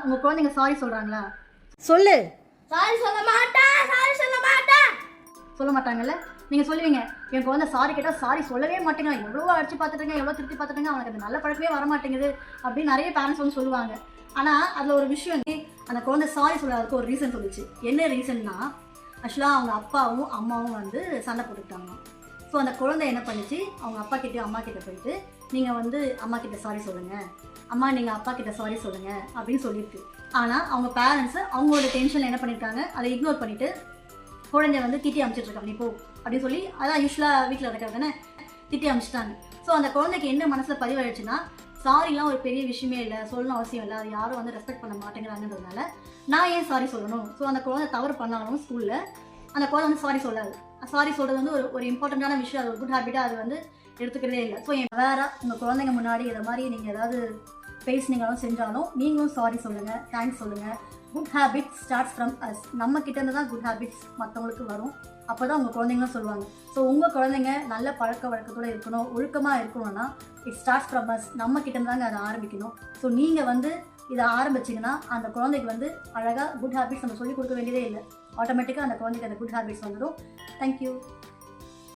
உங்கள் குழந்தைங்க சாரி சொல்கிறாங்களா? சொல்லு. சாரி சொல்ல மாட்டேன், சாரி சொல்ல மாட்டேன். சொல்ல மாட்டாங்கல்ல? நீங்கள் சொல்லுவீங்க, என் குழந்தை சாரி கேட்டால் சாரி சொல்லவே மாட்டேங்கிறான், எவ்வளோ அடிச்சு பார்த்துட்டுங்க, எவ்வளோ திருப்பி பார்த்துட்டுங்க, அவனுக்கு அந்த நல்ல பழக்கமே வர மாட்டேங்குது அப்படின்னு நிறைய பேரண்ட்ஸ் வந்து சொல்லுவாங்க. ஆனால் அதில் ஒரு விஷயம், அந்த குழந்தை சாரி சொல்லாததுக்கு ஒரு ரீசன் சொல்லிச்சு. என்ன ரீசன்னா, ஆக்சுவலாக அவங்க அப்பாவும் அம்மாவும் வந்து சண்டை போட்டுக்கிட்டாங்க. ஸோ அந்த குழந்தை என்ன பண்ணிச்சு, அவங்க அப்பா கிட்டே அம்மா கிட்ட போயிட்டு, நீங்கள் வந்து அம்மா கிட்ட சாரி சொல்லுங்கள், அம்மா நீங்கள் அப்பா கிட்ட சாரி சொல்லுங்கள் அப்படின்னு சொல்லியிருக்கு. ஆனால் அவங்க பேரண்ட்ஸு அவங்களோட டென்ஷனில் என்ன பண்ணியிருக்காங்க, அதை இக்னோர் பண்ணிவிட்டு குழந்தைய வந்து திட்டி அமிச்சிட்ருக்காங்க, நீ போ அப்படின்னு சொல்லி. அதான் யூஸ்வலாக வீட்டில் இருக்கிறது தானே, திட்டி அமிச்சிட்டாங்க. ஸோ அந்த குழந்தைக்கு என்ன மனசில் பதிவாயிடுச்சுன்னா, சாரிலாம் ஒரு பெரிய விஷயமே இல்லை, சொல்லணும் அவசியம் இல்லை, அது யாரும் வந்து ரெஸ்பெக்ட் பண்ண மாட்டேங்கிறாங்கன்றதுனால நான் ஏன் சாரி சொல்லணும். ஸோ அந்த குழந்தை தவறு பண்ணாலும் ஸ்கூலில் அந்த குழந்தை வந்து சாரி சொல்லாது. சாரி சொல்கிறது வந்து ஒரு இம்பார்ட்டண்ட்டான விஷயம், அது ஒரு குட் ஹேபிட்டாக அது வந்து எடுத்துக்கிறதே இல்லை. ஸோ வேறு உங்கள் குழந்தைங்க முன்னாடி இதை மாதிரி நீங்கள் ஏதாவது பேசுனீங்களும் செஞ்சாலும் நீங்களும் சாரி சொல்லுங்கள், தேங்க்ஸ் சொல்லுங்கள். Good habits starts from us. நம்ம கிட்டேருந்து தான் குட் ஹேபிட்ஸ் மற்றவங்களுக்கு வரும். அப்போ தான் உங்கள் குழந்தைங்களும் சொல்லுவாங்க. ஸோ உங்கள் குழந்தைங்க நல்ல பழக்க வழக்கத்தோடு இருக்கணும், ஒழுக்கமாக இருக்கணும்னா இட் ஸ்டார்ட்ஸ் ஃப்ரம் அஸ். நம்ம கிட்டேருந்து தாங்க அதை ஆரம்பிக்கணும். ஸோ நீங்கள் வந்து இதை ஆரம்பிச்சிங்கன்னா அந்த குழந்தைக்கு வந்து அழகாக குட் ஹேபிட்ஸ் நம்ம சொல்லிக் கொடுக்க வேண்டியதே இல்லை, ஆட்டோமேட்டிக்காக அந்த குழந்தைக்கு அந்த குட் ஹேபிட்ஸ் வந்துடும். தேங்க்யூ.